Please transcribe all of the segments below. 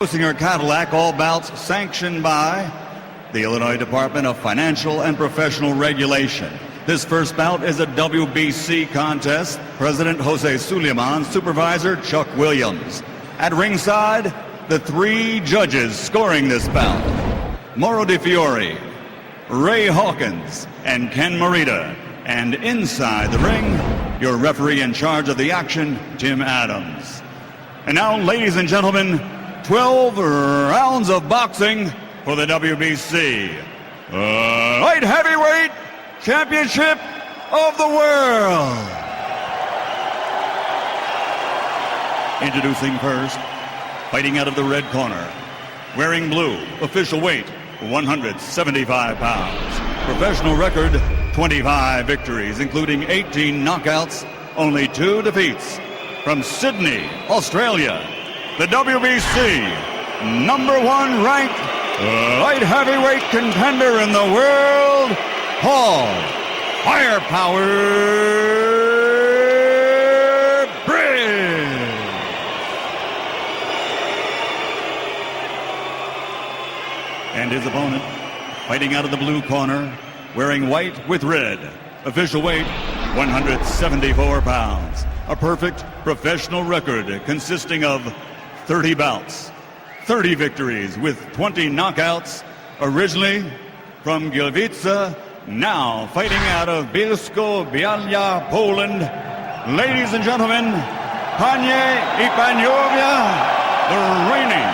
Singer Cadillac, all bouts sanctioned by the Illinois Department of Financial and Professional Regulation. This first bout is a WBC contest. President Jose Suleiman, Supervisor Chuck Williams. At ringside, the three judges scoring this bout: Mauro de Fiore, Ray Hawkins, and Ken Morita. And inside the ring, your referee in charge of the action, Tim Adams. And now, ladies and gentlemen, 12 rounds of boxing for the WBC Light Heavyweight Championship of the World. Introducing first, fighting out of the red corner, wearing blue, official weight 175 pounds, professional record 25 victories, including 18 knockouts, only 2 defeats. From Sydney, Australia, the WBC #1 ranked light heavyweight contender in the world, Hall Firepower Briggs. And his opponent, fighting out of the blue corner, wearing white with red, official weight 174 pounds, a perfect professional record consisting of 30 bouts, 30 victories with 20 knockouts, originally from Gliwice, now fighting out of Bielsko-Biała, Poland. Ladies and gentlemen, Panie I Panowie, the reigning,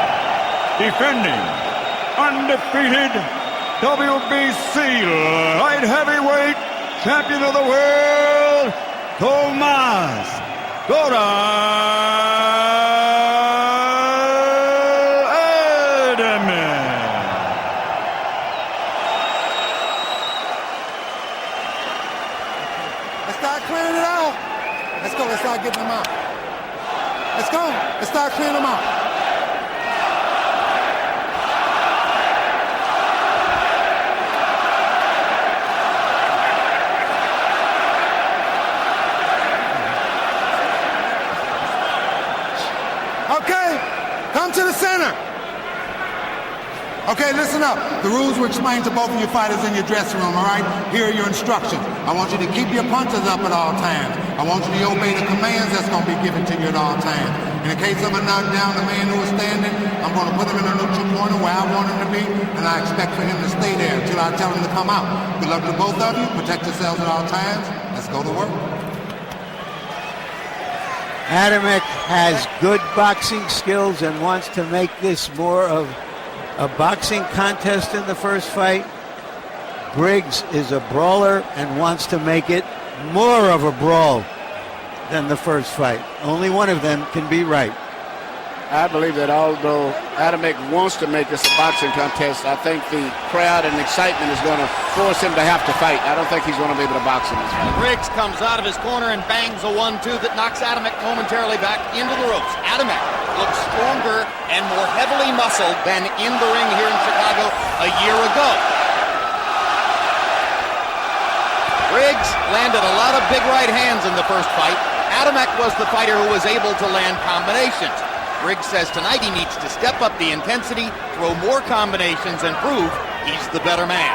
defending, undefeated WBC light heavyweight champion of the world, Tomasz Adamek. Let's start clearing it out. Let's go. Let's start getting them out. Let's go. Let's start clearing them out. Come to the center. Okay, listen up. The rules were explained to both of your fighters in your dressing room, all right? Here are your instructions. I want you to keep your punches up at all times. I want you to obey the commands that's going to be given to you at all times. In the case of a knockdown, the man who is standing, I'm going to put him in a neutral corner where I want him to be, and I expect for him to stay there until I tell him to come out. Good luck to both of you. Protect yourselves at all times. Let's go to work. Adamek has good boxing skills and wants to make this more of a boxing contest in the first fight. Briggs is a brawler and wants to make it more of a brawl than the first fight. Only one of them can be right. I believe that although Adamek wants to make this a boxing contest, I think the crowd and excitement is going to force him to have to fight. I don't think he's going to be able to box in this fight. Briggs comes out of his corner and bangs a 1-2 that knocks Adamek momentarily back into the ropes. Adamek looks stronger and more heavily muscled than in the ring here in Chicago a year ago. Briggs landed a lot of big right hands in the first fight. Adamek was the fighter who was able to land combinations. Briggs says tonight he needs to step up the intensity, throw more combinations, and prove he's the better man.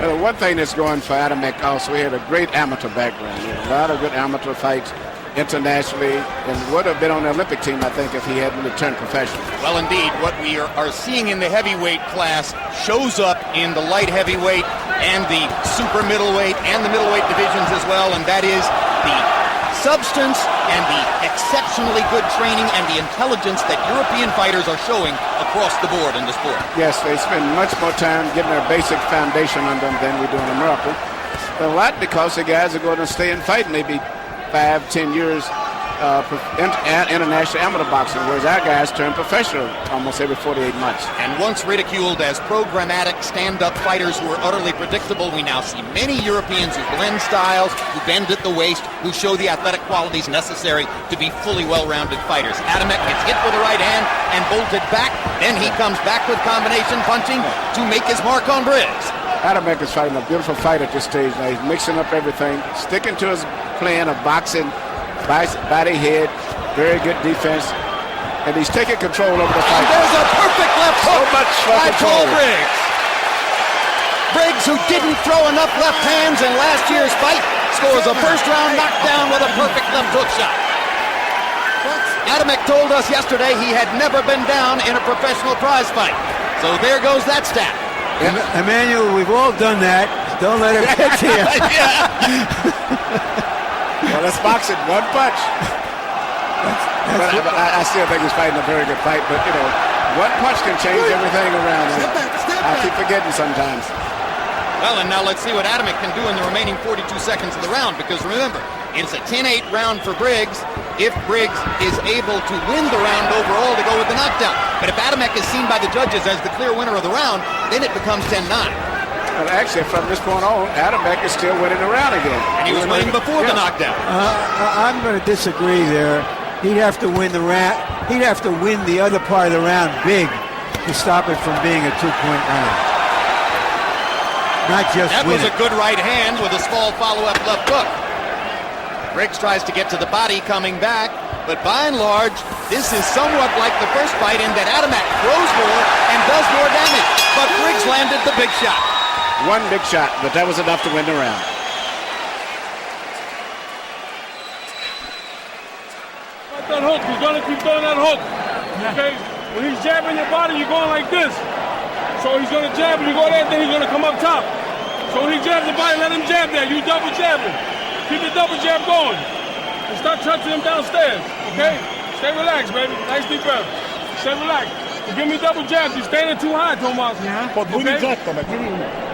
Well, one thing that's going for Adamek also, he had a great amateur background. He had a lot of good amateur fights internationally and would have been on the Olympic team, I think, if he hadn't turned professional. Well, indeed, what we are seeing in the heavyweight class shows up in the light heavyweight and the super middleweight and the middleweight divisions as well, and that is the substance and the exceptionally good training and the intelligence that European fighters are showing across the board in the sport. Yes, they spend much more time getting their basic foundation under them than we do in America. A lot because the guys are going to stay and fight maybe 5-10 years international amateur boxing, whereas our guys turn professional almost every 48 months. And once ridiculed as programmatic stand-up fighters who are utterly predictable, we now see many Europeans who blend styles, who bend at the waist, who show the athletic qualities necessary to be fully well-rounded fighters. Adamek gets hit with the right hand and bolted back, then he comes back with combination punching to make his mark on Briggs. Adamek is fighting a beautiful fight at this stage. Now he's mixing up everything, sticking to his plan of boxing, body, head, very good defense, and he's taking control over the fight. And there's a much for by Paul control. Briggs. Briggs, who didn't throw enough left hands in last year's fight, scores a first-round knockdown with a perfect left hook shot. Adamek told us yesterday he had never been down in a professional prize fight. So there goes that stat. Emmanuel, we've all done that. Don't let it get to you. Well, that's boxing. One punch. But I still think he's fighting a very good fight. But, you know, one punch can change everything around. I keep forgetting sometimes. Well, and now let's see what Adamek can do in the remaining 42 seconds of the round, because remember, it's a 10-8 round for Briggs if Briggs is able to win the round overall to go with the knockdown. But if Adamek is seen by the judges as the clear winner of the round, then it becomes 10-9. Well, actually, from this point on, Adamek is still winning the round again. And he was winning before the knockdown. I'm going to disagree there. He'd have to win the round. He'd have to win the other part of the round big to stop it from being a 2-point round. Not just that win was it. a good right hand with a small follow-up left hook. Briggs tries to get to the body coming back, but by and large, this is somewhat like the first fight in that Adamek throws more and does more damage. But Briggs landed the big shot. One big shot, but that was enough to win the round. That hook, he's gonna keep throwing that hook. Okay? When he's jabbing your body, you're going like this. So he's gonna jab and you go there, then he's gonna come up top. So when he jabs the body, let him jab there. You double jab him. Keep the double jab going. And start touching him downstairs. Okay? Stay relaxed, baby. Nice deep breath. Stay relaxed. You give me double jabs. You're standing too high, Tomasz. Yeah. Okay?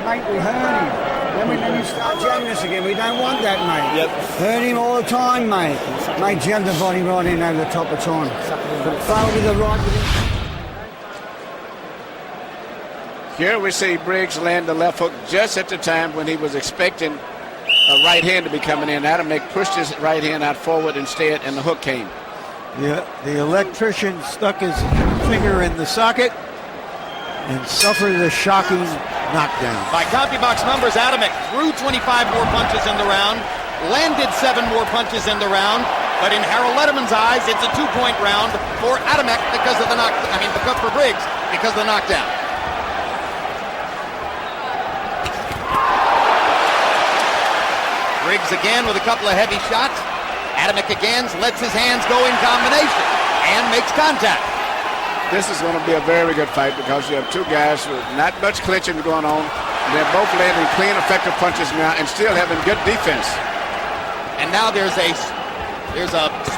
Mate, we hurt him. Then you start jamming us again. We don't want that, mate. Yep. Hurt him all the time, mate. Mate, jab the body right in over the top of time. Fail to the right. Here we see Briggs land the left hook just at the time when he was expecting a right hand to be coming in. Adamek pushed his right hand out forward instead, and the hook came. The electrician stuck his finger in the socket and suffered a shocking knockdown. By CompuBox numbers, Adamek threw 25 more punches in the round, landed 7 more punches in the round, but in Harold Letterman's eyes, it's a 2-point round for Adamek because of the for Briggs because of the knockdown. Briggs again with a couple of heavy shots. Adamek again lets his hands go in combination and makes contact. This is going to be a very good fight because you have two guys with not much clinching going on. They're both landing clean, effective punches now and still having good defense. And now there's a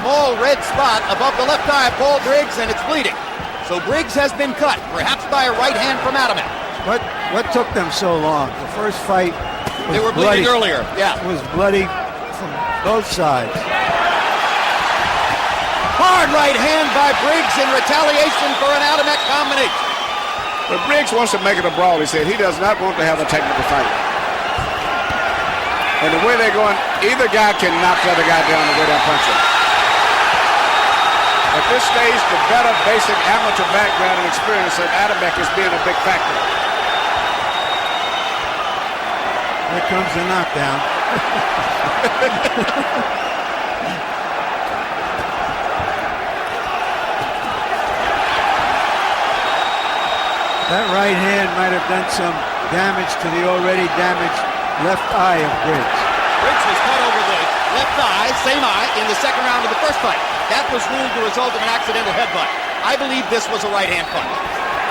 small red spot above the left eye of Paul Briggs, and it's bleeding. So Briggs has been cut, perhaps by a right hand from Adamek. What took them so long? The first fight They were bloody. bleeding earlier. Yeah. It was bloody from both sides. Hard right hand by Briggs in retaliation for an Adamek combination. But Briggs wants to make it a brawl. He said he does not want to have a technical fight. And the way they're going, either guy can knock the other guy down the way they're punching. At this stage, the better basic amateur background and experience of Adamek is being a big factor. Here comes the knockdown. That right hand might have done some damage to the already damaged left eye of Briggs. Briggs was cut over the left eye, same eye, in the second round of the first fight. That was ruled the result of an accidental headbutt. I believe this was a right hand punch.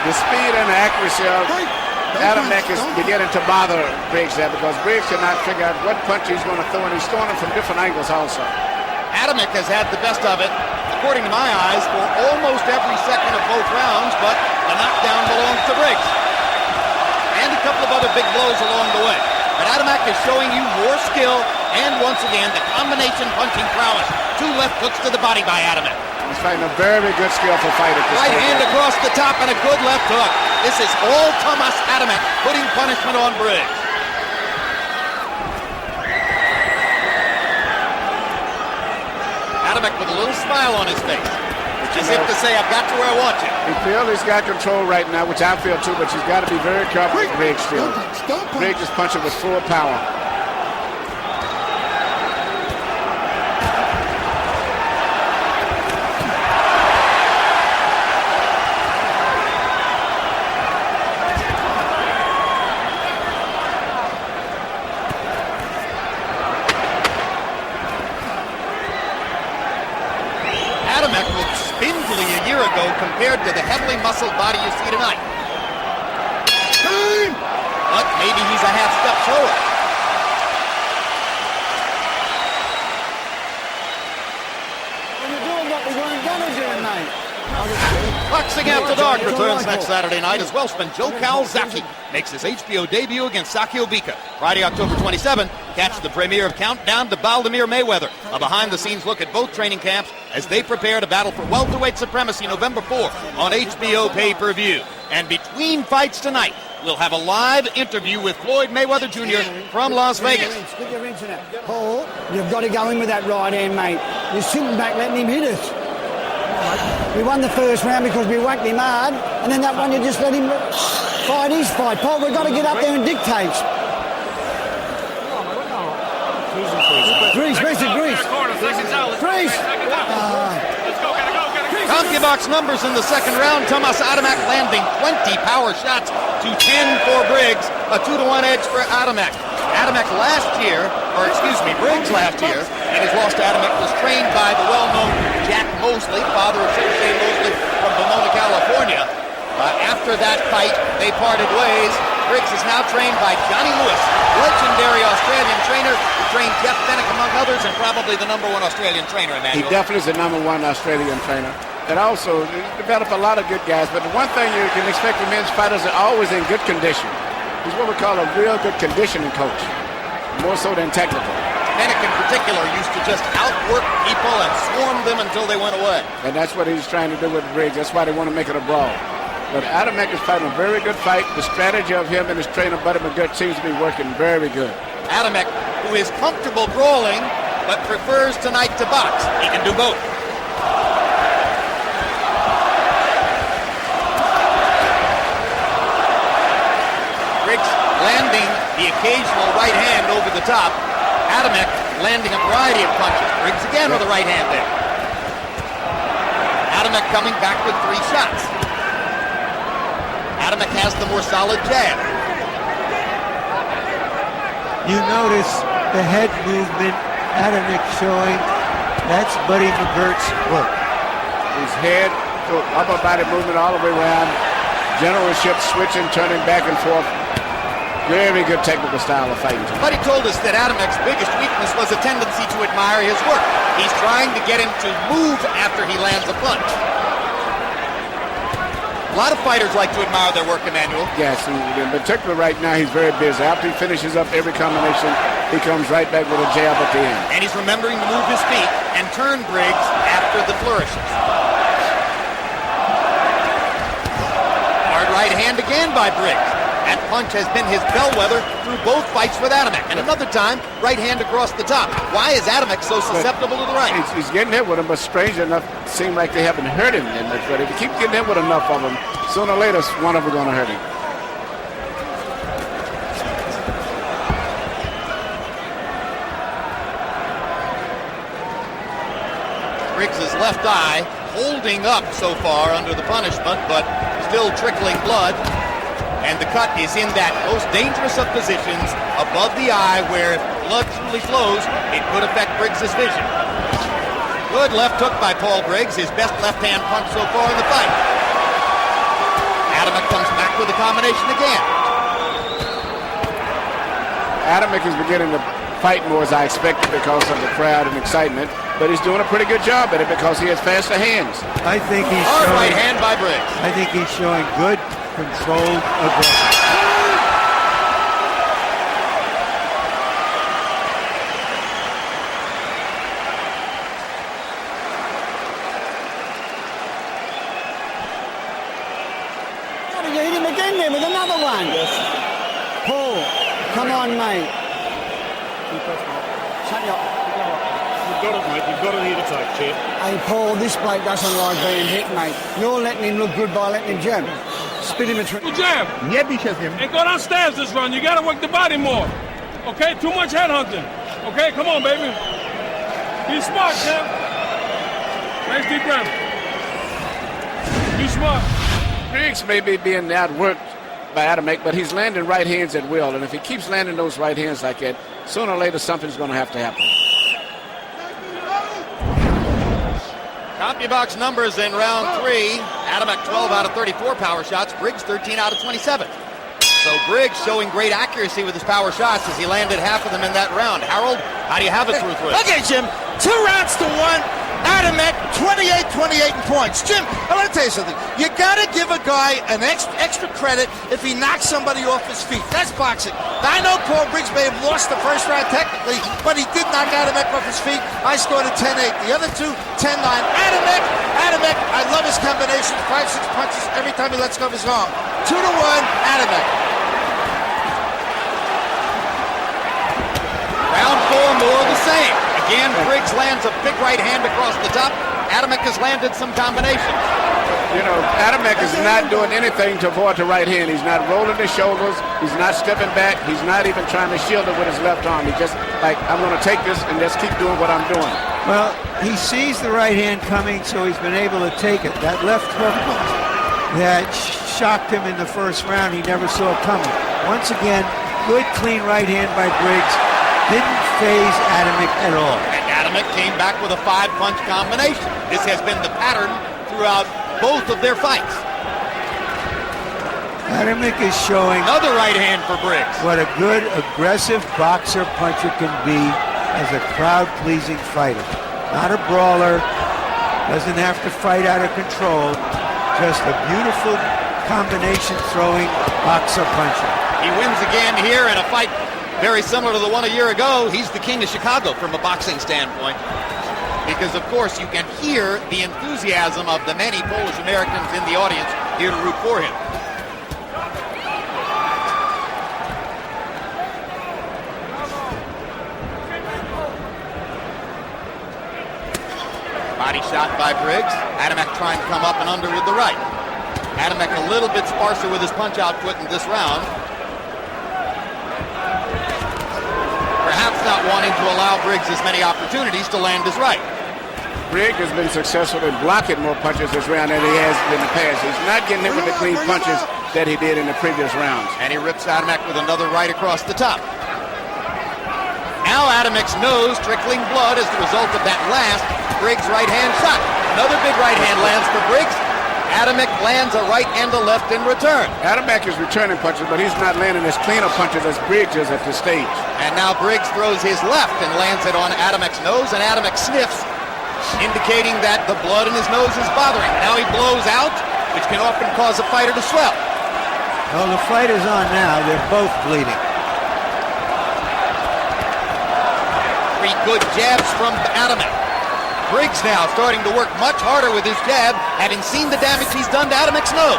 The speed and the accuracy of Adamek is beginning to bother Briggs there because Briggs cannot figure out what punch he's going to throw, and he's throwing them from different angles also. Adamek has had the best of it, according to my eyes, for almost every second of both rounds, but the knockdown belongs to Briggs. And a couple of other big blows along the way. But Adamek is showing you more skill, and once again, the combination punching prowess. 2 left hooks to the body by Adamek. He's fighting a very good, skillful fight at this Right stage. hand across the top and a good left hook. This is all Tomasz Adamek putting punishment on Briggs. Adamek with a little smile on his face, which is if to say, I've got you where I want you. He feels he's got control right now, which I feel too, but he's got to be very careful with Briggs still. Briggs is punching with full power. to the heavily muscled body you see tonight. But maybe he's a half step slower. We're doing what we weren't going to do, mate. Boxing After Dark returns next Saturday night as Welshman Joe Calzaghe makes his HBO debut against Sakio Bika. Friday, October 27, catch the premiere of Countdown to Baldomir Mayweather, a behind-the-scenes look at both training camps as they prepare to battle for welterweight supremacy November 4 on HBO pay-per-view. And between fights tonight, we'll have a live interview with Floyd Mayweather Jr. from Las Vegas. Get your wrench in it. Paul, you've got to go in with that right hand, mate. You're sitting back letting him hit us. We won the first round because we whacked him hard, and then that one you just let him fight his fight. Paul, we've got to get up there and dictate. Grease. CompuBox numbers in the second round. Tomasz Adamek landing 20 power shots to 10 for Briggs. A 2-1 edge for Adamek. Briggs last year, and his loss to Adamek was trained by the well-known Jack Mosley, father of Shea Mosley from Pomona, California. After that fight, they parted ways. Briggs is now trained by Johnny Lewis, legendary Australian trainer who trained Jeff Fennick, among others, and probably the #1 Australian trainer, Emmanuel. He definitely is the #1 Australian trainer. And also, developed a lot of good guys. But the one thing you can expect from men's fighters are always in good condition. He's what we call a real good conditioning coach, more so than technical. Fennick in particular used to just outwork people and swarm them until they went away. And that's what he's trying to do with Briggs. That's why they want to make it a brawl. But Adamek is fighting a very good fight. The strategy of him and his trainer, Buddy McGirt, seems to be working very good. Adamek, who is comfortable brawling, but prefers tonight to box. He can do both. Briggs landing the occasional right hand over the top. Adamek landing a variety of punches. Briggs again with a right hand there. Adamek coming back with 3 shots. Adamek has the more solid jab. You notice the head movement Adamek showing. That's Buddy McGirt's work. His head, upper body movement all the way around. Generalship switching, turning back and forth. Very good technical style of fighting. Buddy told us that Adamek's biggest weakness was a tendency to admire his work. He's trying to get him to move after he lands a punch. A lot of fighters like to admire their work, Emmanuel. Yes, in particular right now he's very busy. After he finishes up every combination, he comes right back with a jab at the end. And he's remembering to move his feet and turn Briggs after the flourishes. Hard right hand again by Briggs. That punch has been his bellwether through both fights with Adamek. And another time, right hand across the top. Why is Adamek so susceptible to the right? He's getting hit with him, but strange enough, it seems like they haven't hurt him that much. But if you keep getting hit with enough of them, sooner or later, one of them is going to hurt him. Briggs' left eye holding up so far under the punishment, but still trickling blood. And the cut is in that most dangerous of positions, above the eye, where if blood truly flows, it could affect Briggs' vision. Good left hook by Paul Briggs, his best left-hand punch so far in the fight. Adamek comes back with a combination again. Adamek is beginning to fight more as I expected because of the crowd and excitement, but he's doing a pretty good job at it because he has faster hands. I think he's Hard showing, right hand by Briggs. I think he's showing good controlled aggression. You hit him again there with another one. Yes. Paul, come on, mate. Shut you up. You've got it, mate. You've got it here to take, Chair. Hey, Paul, this bloke doesn't like being hit, mate. You're letting him look good by letting him jump. Spit him a trick. Good jab. And go downstairs this run. You got to work the body more. Okay? Too much head hunting. Okay? Come on, baby. Be smart, champ. Nice deep breath. Be smart. Briggs may be being outworked by Adamek, but he's landing right hands at will. And if he keeps landing those right hands like that, sooner or later something's going to have to happen. CompuBox numbers in round 3. Adamek 12 out of 34 power shots. Briggs 13 out of 27. So Briggs showing great accuracy with his power shots as he landed half of them in that round. Harold, how do you have it through three? Okay, Jim. 2 rounds to 1. Adamek, 28 in points. Jim, I want to tell you something. You got to give a guy an extra credit if he knocks somebody off his feet. That's boxing. I know Paul Briggs may have lost the first round technically, but he did knock Adamek off his feet. I scored a 10-8. The other two, 10-9. Adamek, I love his combinations. 5-6 punches every time he lets go of his arm. 2-1, Adamek. Round 4, more of the same. Again, Briggs lands a big right hand across the top. Adamek has landed some combinations. You know, Adamek is not doing anything to avoid the right hand. He's not rolling his shoulders. He's not stepping back. He's not even trying to shield it with his left arm. He's just like, I'm going to take this and just keep doing what I'm doing. Well, he sees the right hand coming, so he's been able to take it. That left hook that shocked him in the first round, he never saw coming. Once again, good, clean right hand by Briggs. Didn't phase Adamek at all. And Adamek came back with a 5-punch combination. This has been the pattern throughout both of their fights. Adamek is showing Another right hand for Briggs. what a good, aggressive boxer puncher can be as a crowd-pleasing fighter. Not a brawler, doesn't have to fight out of control, just a beautiful combination-throwing boxer puncher. He wins again here in a fight very similar to the one a year ago. He's the king of Chicago from a boxing standpoint, because of course you can hear the enthusiasm of the many Polish Americans in the audience here to root for him. Body shot by Briggs. Adamek trying to come up and under with the right. Adamek a little bit sparser with his punch output in this round. Perhaps not wanting to allow Briggs as many opportunities to land his right. Briggs has been successful in blocking more punches this round than he has in the past. He's not getting it with the clean punches that he did in the previous rounds. And he rips Adamek with another right across the top. Now Adamek's nose trickling blood as the result of that last Briggs right hand shot. Another big right hand lands for Briggs. Adamek lands a right and a left in return. Adamek is returning punches, but he's not landing as clean of punches as Briggs is at this stage. And now Briggs throws his left and lands it on Adamek's nose, and Adamek sniffs, indicating that the blood in his nose is bothering. Now he blows out, which can often cause a fighter to swell. Well, the fight is on now. They're both bleeding. 3 good jabs from Adamek. Briggs now starting to work much harder with his jab, having seen the damage he's done to Adamek's nose.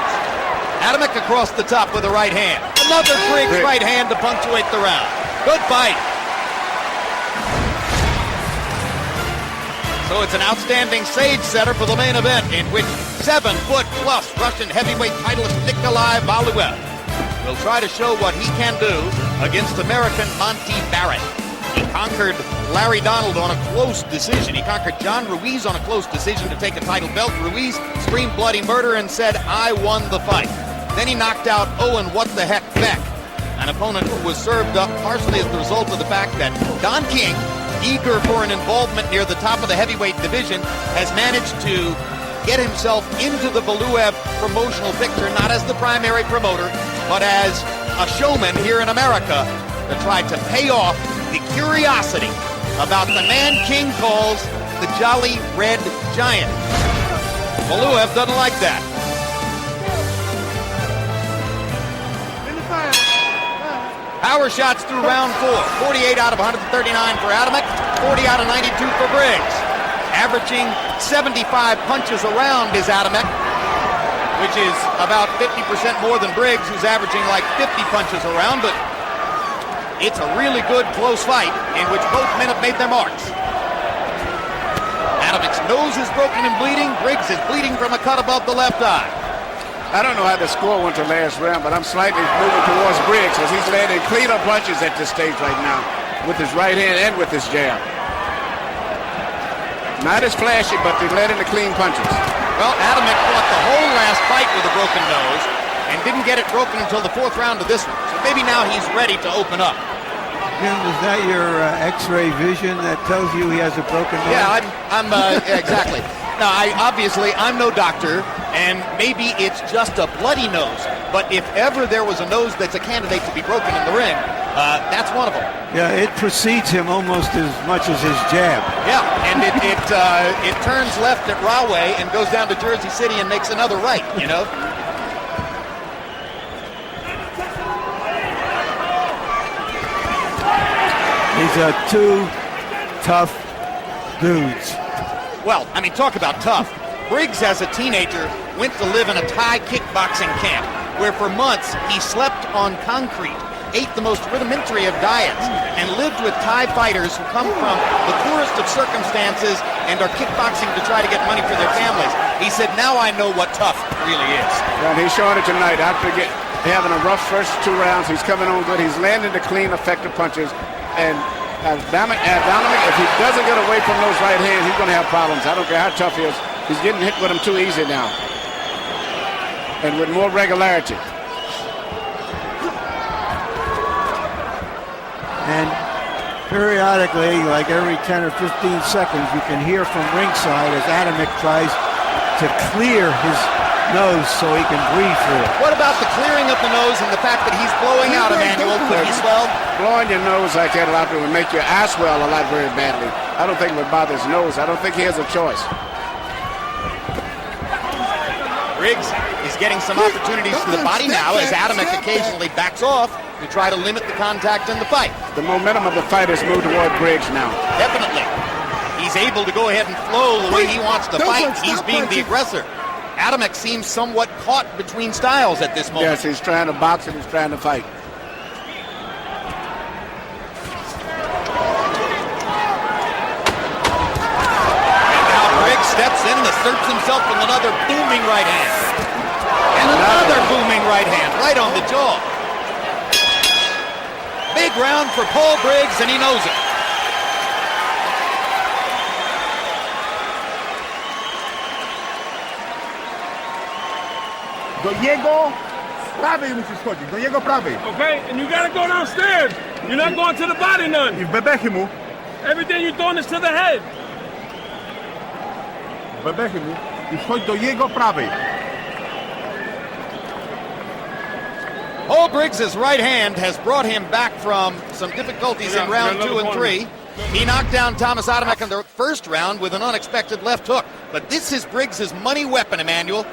Adamek across the top with a right hand. Another Briggs right hand to punctuate the round. Good fight. So it's an outstanding stage setter for the main event, in which 7-foot-plus Russian heavyweight titleist Nikolai Valuev will try to show what he can do against American Monty Barrett. He conquered Larry Donald on a close decision. He conquered John Ruiz on a close decision to take a title belt. Ruiz screamed bloody murder and said, "I won the fight." Then he knocked out Owen What the Heck Beck, an opponent who was served up partially as the result of the fact that Don King, eager for an involvement near the top of the heavyweight division, has managed to get himself into the Valuev promotional picture, not as the primary promoter, but as a showman here in America, to try to pay off the curiosity about the man King calls the Jolly Red Giant. Valuev doesn't like that. Power shots through round 4. 48 out of 139 for Adamek, 40 out of 92 for Briggs. Averaging 75 punches a round is Adamek, which is about 50% more than Briggs, who's averaging like 50 punches a round, but it's a really good close fight in which both men have made their marks. Adamek's nose is broken and bleeding. Briggs is bleeding from a cut above the left eye. I don't know how the score went to last round, but I'm slightly moving towards Briggs as he's landing cleaner punches at this stage right now with his right hand and with his jab. Not as flashy, but they're landing the clean punches. Well, Adamek fought the whole last fight with a broken nose and didn't get it broken until the 4th round of this one. So maybe now he's ready to open up. Jim, is that your X-ray vision that tells you he has a broken nose? Yeah, I'm exactly. Now, I'm no doctor, and maybe it's just a bloody nose. But if ever there was a nose that's a candidate to be broken in the ring, that's one of them. Yeah, it precedes him almost as much as his jab. Yeah, and it turns left at Rahway and goes down to Jersey City and makes another right, you know? These are two tough dudes. Well, I mean, talk about tough. Briggs, as a teenager, went to live in a Thai kickboxing camp where for months he slept on concrete, ate the most rudimentary of diets, and lived with Thai fighters who come from the poorest of circumstances and are kickboxing to try to get money for their families. He said, now I know what tough really is. And he's showing it tonight. After having a rough first 2 rounds, he's coming on good. He's landing the clean, effective punches. And Adamek, if he doesn't get away from those right hands, he's going to have problems. I don't care how tough he is. He's getting hit with them too easy now. And with more regularity. And periodically, like every 10 or 15 seconds, you can hear from ringside as Adamek tries to clear his nose so he can breathe through it. What about the clearing of the nose and the fact that he's blowing out, Emmanuel? Could he swell? Blowing your nose like that a lot would make your eye swell a lot very badly. I don't think it would bother his nose. I don't think he has a choice. Briggs is getting some opportunities to the body now as Adamek occasionally backs off to try to limit the contact in the fight. The momentum of the fight has moved toward Briggs now. Definitely. He's able to go ahead and flow the way he wants to fight. He's being the aggressor. Adamek seems somewhat caught between styles at this moment. Yes, he's trying to box and he's trying to fight. And now Briggs steps in and asserts himself with another booming right hand. And another booming right hand, right on the jaw. Big round for Paul Briggs, and he knows it. Do jego prawej musisz chodzić, do jego prawej. Okay, and you gotta go downstairs. You're not going to the body none. I w bebechy mu. Everything you're doing is to the head. W bebechy mu. I wchodź do jego prawej. Paul Briggs' right hand has brought him back from some difficulties in round 2 and 3. He knocked down Tomasz Adamek in the first round with an unexpected left hook. But this is Briggs' money weapon, Emmanuel.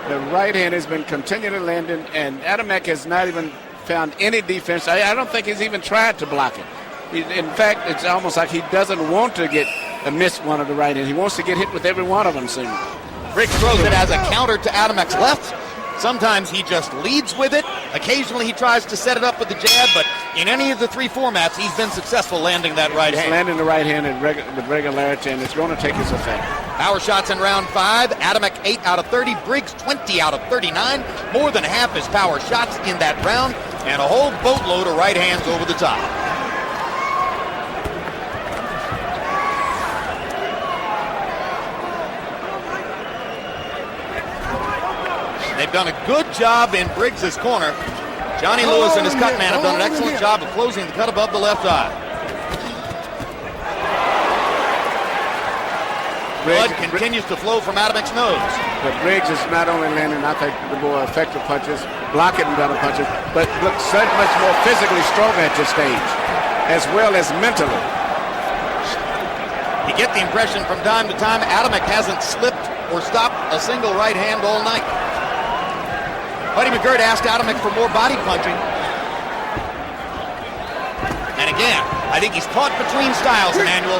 The right hand has been continually landing, and Adamek has not even found any defense. I don't think he's even tried to block it. In fact, it's almost like he doesn't want to get a miss one of the right hand. He wants to get hit with every one of them, seemingly. Briggs throws it as a counter to Adamek's left. Sometimes he just leads with it. Occasionally he tries to set it up with the jab, but in any of the 3 formats, he's been successful landing that right hand. He's landing the right hand with regularity, and it's going to take his effect. Power shots in round 5. Adamek 8 out of 30. Briggs 20 out of 39. More than half his power shots in that round, and a whole boatload of right hands over the top. They've done a good job in Briggs' corner. Johnny Lewis and his cut man have done an excellent job of closing the cut above the left eye. Blood continues to flow from Adamek's nose. But Briggs is not only landing, I think, the more effective punches, blocking better punches, but looks so much more physically strong at this stage, as well as mentally. You get the impression from time to time Adamek hasn't slipped or stopped a single right hand all night. Buddy McGirt asked Adamek for more body punching. And again, I think he's caught between styles, Emmanuel.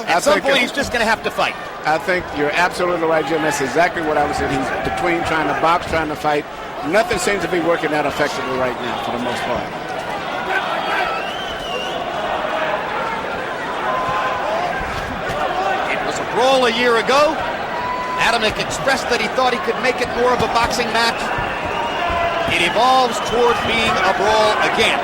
At some point, he's just going to have to fight. I think you're absolutely right, Jim. That's exactly what I was saying. He's between trying to box, trying to fight. Nothing seems to be working that effectively right now, for the most part. It was a brawl a year ago. Adamek expressed that he thought he could make it more of a boxing match. It evolves toward being a brawl again.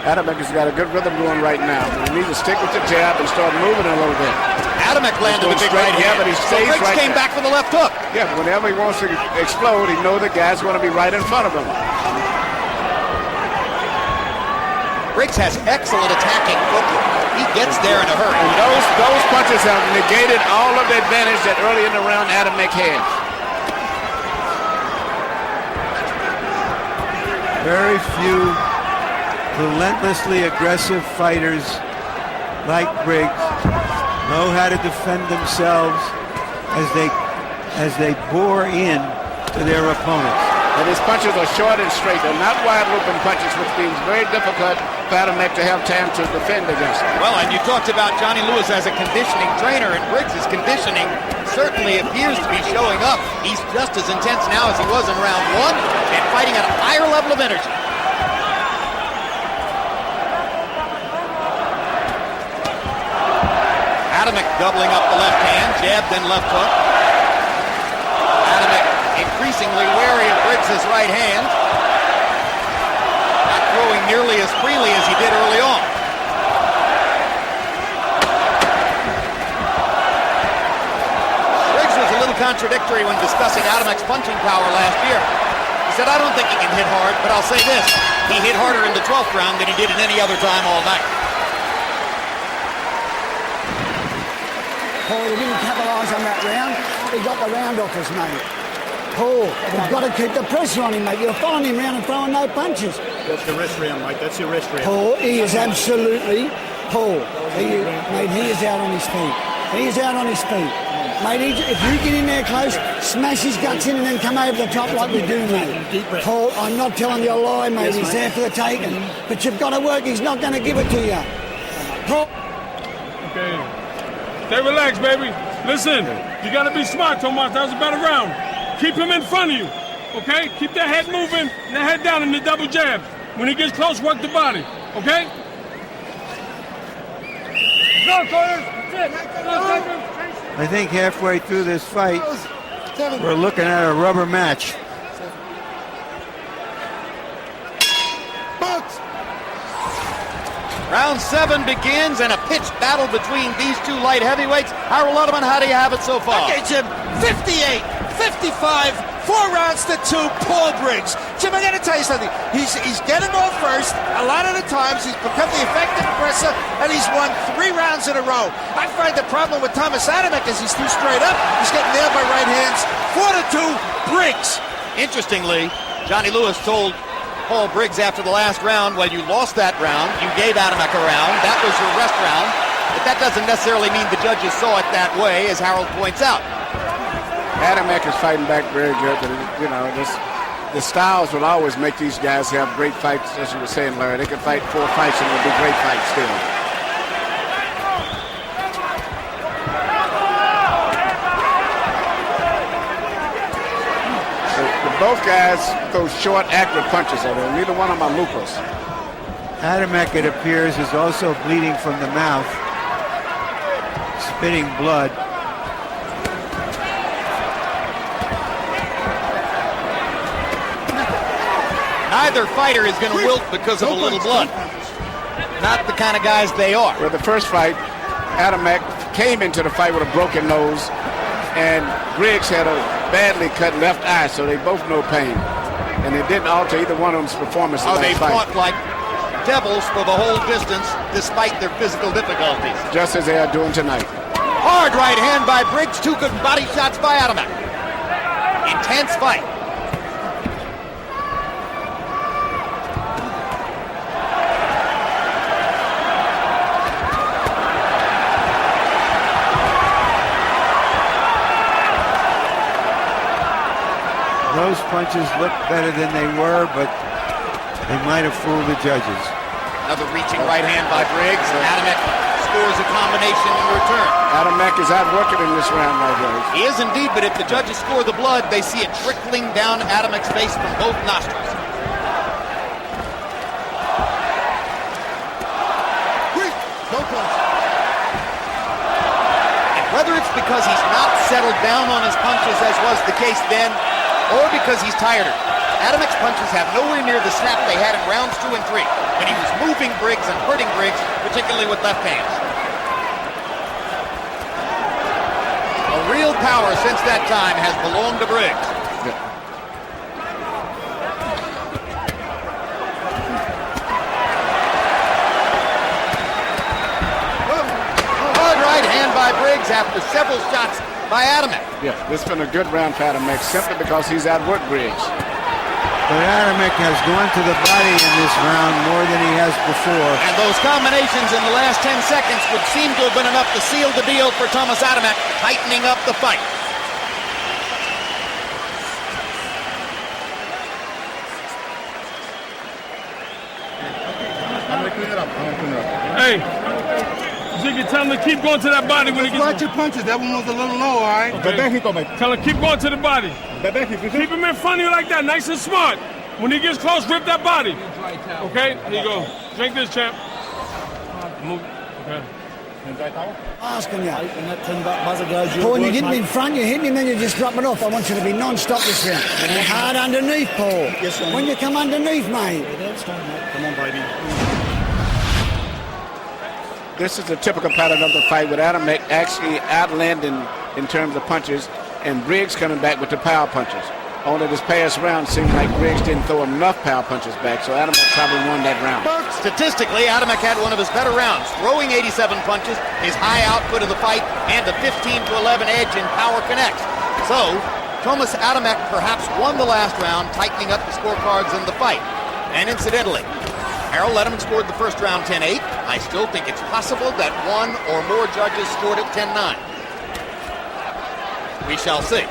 Adamek has got a good rhythm going right now. He needs to stick with the jab and start moving a little bit. Adamek landed a big right hand. Yeah, but he stays Briggs right came back for the left hook. Yeah, but whenever he wants to explode, he knows the guy's going to be right in front of him. Briggs has excellent attacking footwork. He gets there in a hurry. And those punches have negated all of the advantage that early in the round Adamek had. Very few relentlessly aggressive fighters like Briggs know how to defend themselves as they bore in to their opponents. And his punches are short and straight. They're not wide-open punches, which means very difficult for Adamek to have time to defend against them. Well, and you talked about Johnny Lewis as a conditioning trainer, and Briggs' conditioning certainly appears to be showing up. He's just as intense now as he was in round one, and fighting at a higher level of energy. Adamek doubling up the left hand, jab then left hook. Adamek increasingly wary of Briggs' right hand. Not throwing nearly as freely as he did early on. Briggs was a little contradictory when discussing Adamek's punching power last year. He said, I don't think he can hit hard, but I'll say this. He hit harder in the 12th round than he did in any other time all night. Paul, he didn't capitalise on that round. He got the round off us, mate. Paul, we've got to keep the pressure on him, mate. You're following him round and throwing no punches. That's your wrist round, Mike. That's your wrist round. Paul, he is absolutely... Paul, mate, he is out on his feet. He is out on his feet. Mate, if you get in there close, smash his guts in and then come over the top like we do, mate. Paul, I'm not telling you a lie, mate. He's there for the taking. But you've got to work. He's not going to give it to you. Paul... Okay. Stay relaxed, baby. Listen, you got to be smart, Tomasz. That was a better round. Keep him in front of you, okay? Keep that head moving and that head down in the double jab. When he gets close, work the body, okay? Go, Corners. That's it. I think halfway through this fight, we're looking at a rubber match. Round 7 begins and a pitched battle between these two light heavyweights. Harold Ludeman, how do you have it so far? Okay, Jim, 58, 55, 4 rounds to 2, Paul Briggs. Jim, I got to tell you something. He's getting off first. A lot of the times he's become the effective aggressor, and he's won 3 rounds in a row. I find the problem with Tomasz Adamek is he's too straight up. He's getting nailed by right hands. 4-2, Briggs. Interestingly, Johnny Lewis told Paul Briggs after the last round, well, you lost that round. You gave Adamek a round. That was your rest round. But that doesn't necessarily mean the judges saw it that way, as Harold points out. Adamek is fighting back very good, but you know, the styles will always make these guys have great fights, as you were saying, Larry. They can fight 4 fights and it'll be great fights still. Both guys throw short, accurate punches at him. Neither one of them are loopers. Adamek, it appears, is also bleeding from the mouth, spitting blood. Neither fighter is going to wilt because of a little blood. Not the kind of guys they are. Well, the first fight, Adamek came into the fight with a broken nose, and Briggs had a badly cut left eye, so they both know pain. And it didn't alter either one of them's performance. Oh, they fought like devils for the whole distance, despite their physical difficulties. Just as they are doing tonight. Hard right hand by Briggs, 2 good body shots by Adamek. Intense fight. Those punches look better than they were, but they might have fooled the judges. Another reaching right hand by Briggs. Adamek scores a combination in return. Adamek is out working in this round right here. He is indeed, but if the judges score the blood, they see it trickling down Adamek's face from both nostrils. And whether it's because he's not settled down on his punches, as was the case then, or because he's tireder, Adamek's punches have nowhere near the snap they had in rounds 2 and 3, when he was moving Briggs and hurting Briggs, particularly with left hands. A real power since that time has belonged to Briggs. after several shots by Adamek. Yeah, this has been a good round for Adamek simply because he's outworked Briggs. But Adamek has gone to the body in this round more than he has before. And those combinations in the last 10 seconds would seem to have been enough to seal the deal for Tomasz Adamek, tightening up the fight. Hey, Ziggy, tell him to keep going to that body when he gets... Watch your punches. That one was a little low, all right? Tell him keep going to the body. Keep him in front of you like that, nice and smart. When he gets close, rip that body. Okay? Here you go. Drink this, champ. Move. Okay. Asking you. Paul, when you get him in front, you hit him, then you just drop it off. I want you to be non-stop this round. Hard underneath, Paul. Yes, sir. When you come underneath, mate. Come on, baby. This is a typical pattern of the fight with Adamek actually outlanding in terms of punches and Briggs coming back with the power punches. Only this past round seemed like Briggs didn't throw enough power punches back, so Adamek probably won that round. Statistically, Adamek had one of his better rounds, throwing 87 punches, his high output of the fight, and a 15-11 edge in power connects. So, Tomasz Adamek perhaps won the last round, tightening up the scorecards in the fight. And incidentally, Harold Letterman scored the first round 10-8. I still think it's possible that one or more judges scored it 10-9. We shall see.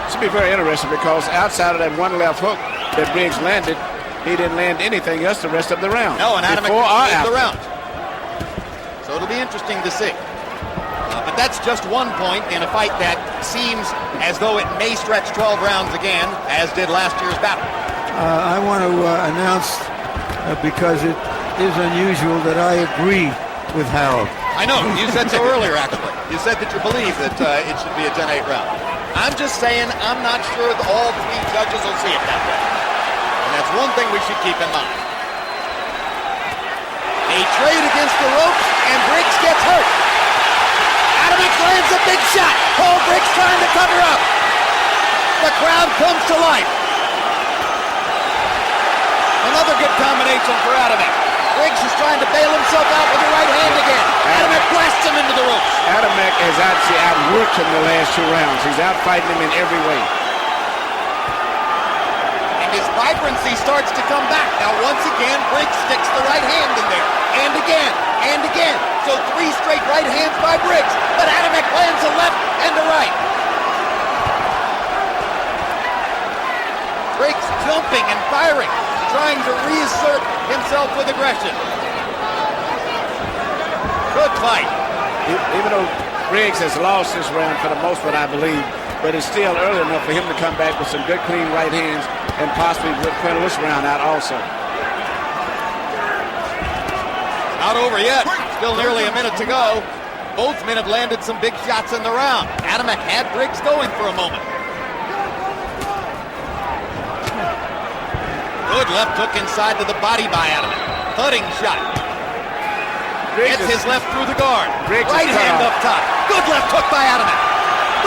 This will be very interesting because outside of that one left hook that Briggs landed, he didn't land anything else the rest of the round. No, and Adamek concluded the round. So it'll be interesting to see. But that's just one point in a fight that seems as though it may stretch 12 rounds again, as did last year's battle. I want to announce, because it is unusual, that I agree with Harold. I know, you said so earlier, actually. You said that you believe that it should be a 10-8 round. I'm just saying I'm not sure that all three judges will see it that way. And that's one thing we should keep in mind. A trade against the ropes, and Briggs gets hurt. Adamek lands a big shot. Paul Briggs trying to cover up. The crowd comes to life. Another good combination for Adamek. Briggs is trying to bail himself out with the right hand again. Adamek blasts him into the ropes. Adamek has actually outworked him the last two rounds. He's outfighting him in every way. And his vibrancy starts to come back. Now once again, Briggs sticks the right hand in there. And again, and again. So 3 straight right hands by Briggs. But Adamek lands a left and a right. Briggs jumping and firing, trying to reassert himself with aggression. Good fight. Even though Briggs has lost this round for the most part, I believe, but it's still early enough for him to come back with some good, clean right hands and possibly win this round out also. Not over yet. Still nearly a minute to go. Both men have landed some big shots in the round. Adamek had Briggs going for a moment. Good left hook inside to the body by Adamek. Thudding shot. Gets his left through the guard. Right hand up top. Good left hook by Adamek.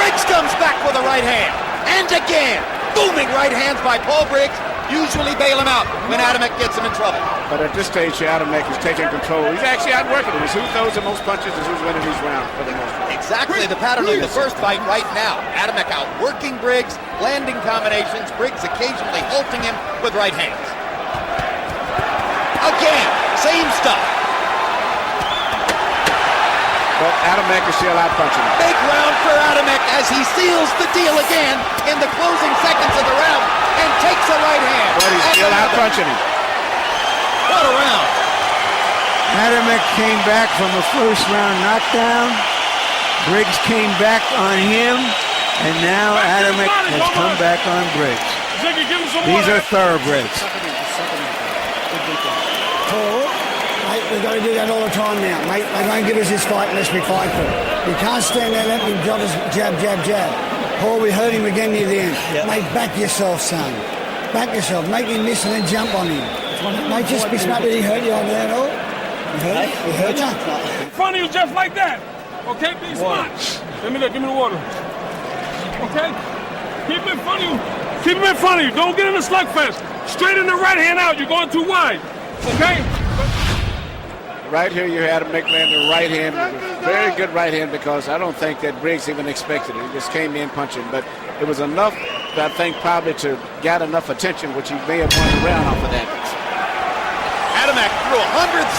Briggs comes back with a right hand. And again. Booming right hands by Paul Briggs. Usually bail him out when Adamek gets him in trouble. But at this stage, Adamek is taking control. He's actually outworking him. It's who throws the most punches is who's winning these rounds for the most part. Exactly the pattern of the first fight right now. Adamek outworking Briggs, landing combinations, Briggs occasionally halting him with right hands. Again, same stuff. But Adamek is still out punching him. Big round for Adamek as he seals the deal again in the closing seconds of the round and takes a right hand. But he's still out punching him. What a round. Adamek came back from a first round knockdown. Briggs came back on him, and now Adamek has come back on Briggs. These are thoroughbreds. Paul, mate, we've got to do that all the time now, mate. They won't give us this fight unless we fight for it. You can't stand there and let him jab, jab, jab. Paul, we hurt him again near the end. Yep. Mate, back yourself, son. Back yourself. Make him miss and then jump on him. Mate, just be smart. Did he hurt you on there at all? He hurt you? In front of you just like that. Okay, be smart. Give me the water. Okay? Keep him in front of you. Keep him in front of you. Don't get in the slugfest. Straight in the right hand out. You're going too wide. Okay? Right here you had Adamek landing right hand, very good right hand, because I don't think that Briggs even expected it. He just came in punching, but it was enough, I think, probably to get enough attention, which he may have won the round off of that. Adamek threw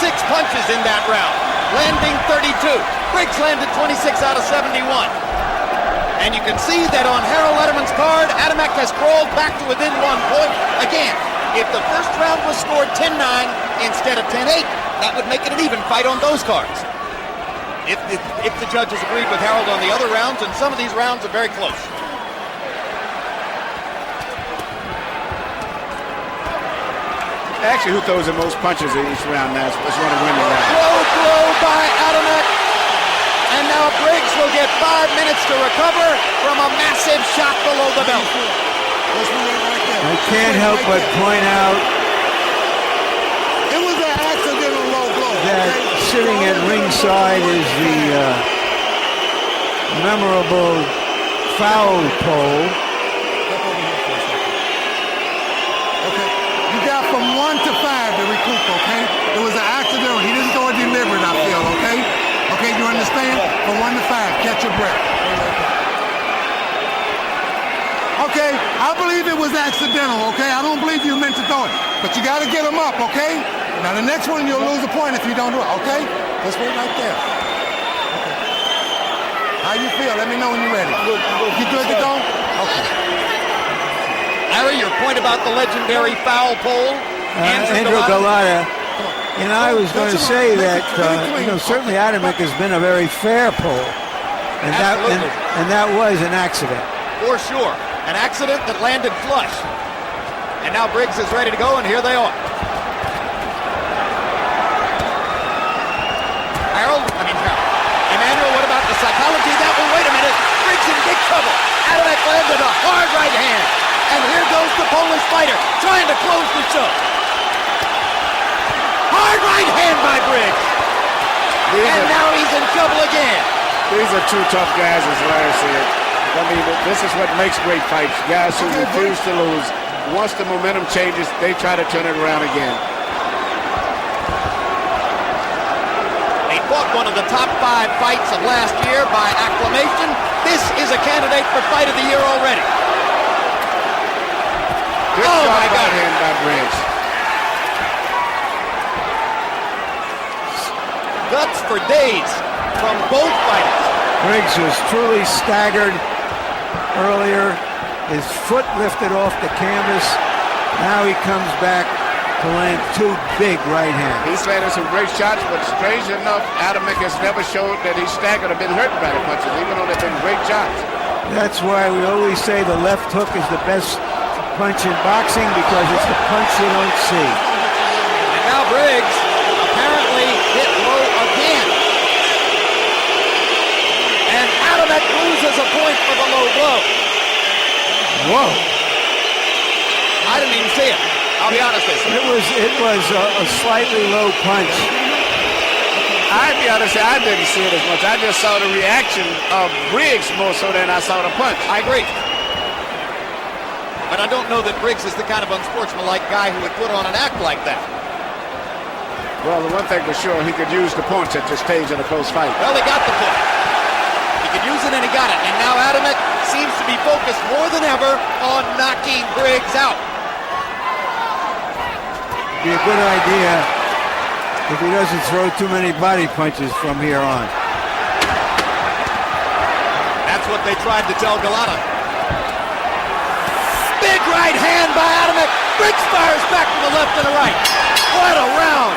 106 punches in that round, landing 32. Briggs landed 26 out of 71. And you can see that on Harold Letterman's card, Adamek has crawled back to within 1 point. Again, if the first round was scored 10-9 instead of 10-8, that would make it an even fight on those cards. If the judges agreed with Harold on the other rounds, and some of these rounds are very close. Actually, who throws the most punches in each round now is one of the winning rounds. Low blow by Adamek. And now Briggs will get 5 minutes to recover from a massive shot below the belt. I can't help but point out It was an accidental low blow. that sitting at ringside is the memorable foul pole. Okay. You got from 1 to 5 to recoup, okay? It was an accidental. He didn't throw it deliberate, I feel, okay? Okay, you understand? From 1 to 5, catch your breath. Okay, I believe it was accidental, okay? I don't believe you meant to throw it. But you got to get him up, okay? Now the next one, you'll lose a point if you don't do it, okay? Let's wait right there. Okay. How you feel? Let me know when you're ready. You good to go? Okay. Larry, your point about the legendary foul pole. Andrew Galata. And I was going to say that, certainly Adamek has been a very fair poll. And that was an accident. For sure. An accident that landed flush. And now Briggs is ready to go, and here they are. Emmanuel, what about the psychology of that one? Wait a minute. Briggs in big trouble. Adamek landed a hard right hand. And here goes the Polish fighter trying to close the show. Hard right hand by Briggs. Now he's in trouble again. These are two tough guys, as Larry said. I mean, this is what makes great fights. Guys who refuse to lose. Once the momentum changes, they try to turn it around again. They fought one of the top 5 fights of last year by acclamation. This is a candidate for Fight of the Year already. Good shot right hand by Briggs. Guts for days from both fighters. Briggs was truly staggered earlier. His foot lifted off the canvas. Now he comes back to land 2 big right hands. He's landed some great shots, but strange enough, Adamek has never showed that he's staggered or been hurt by the punches, even though they've been great shots. That's why we always say the left hook is the best punch in boxing, because it's the punch you don't see. And now Briggs apparently hit low again. And Adamek loses a point for the low blow. Whoa. I didn't even see it. I'll be honest with you. It was a slightly low punch. I'll be honest, I didn't see it as much. I just saw the reaction of Briggs more so than I saw the punch. I agree. But I don't know that Briggs is the kind of unsportsmanlike guy who would put on an act like that. Well, the one thing for sure, he could use the punch at this stage in a close fight. Well, he got the point. He could use it and he got it. And now Adamek seems to be focused more than ever on knocking Briggs out. Be a good idea if he doesn't throw too many body punches from here on. That's what they tried to tell Galata. Big right hand by Adamek. Briggs fires back to the left and the right. What a round.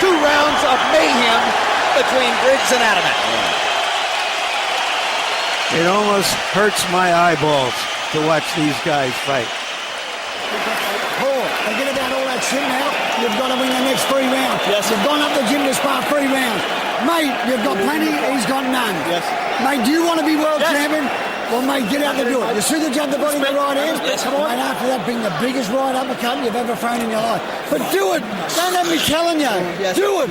2 rounds of mayhem between Briggs and Adamek. It almost hurts my eyeballs to watch these guys fight. Forget about all that shit now. You've got to win the next 3 rounds. Yes. You've gone up the gym to spar 3 rounds. Mate, you've got plenty, he's got none. Yes. Mate, do you want to be world champion? Well, mate, get out there and do it. You see the jab the body with the right hand? Yes, come on. And after that, bring the biggest right uppercut you've ever thrown in your life. But do it. Don't have me telling you. Yes. Do it.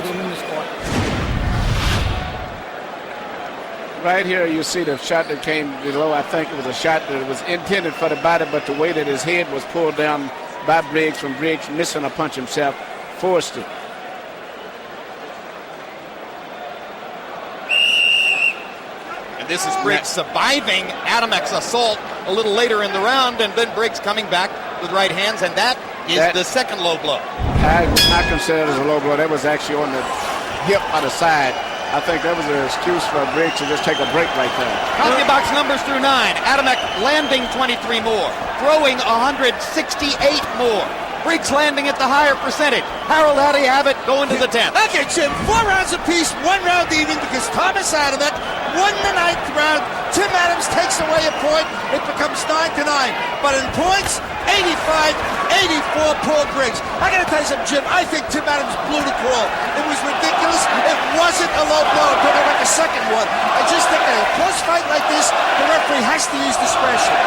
Right here, you see the shot that came below. I think it was a shot that was intended for the body, but the way that his head was pulled down by Briggs, from Briggs missing a punch himself, forced it. And this is Briggs surviving Adamek's assault a little later in the round, and then Briggs coming back with right hands, and that is the second low blow. I would not consider it as a low blow. That was actually on the hip on the side. I think that was an excuse for Briggs to just take a break right there. CompuBox numbers through 9. Adamek landing 23 more, throwing 168 more. Briggs landing at the higher percentage. Harold, how do you have it going to the 10th? Okay, Jim, 4 rounds apiece, 1 round even because Tomasz Adamek won the 9th round. Tim Adams takes away a point. It becomes 9-9. But in points, 85-84, Paul Briggs. I got to tell you something, Jim. I think Tim Adams blew the call. It was ridiculous. It wasn't a low blow. It could have like a second one. I just think in a close fight like this, the referee has to use discretion.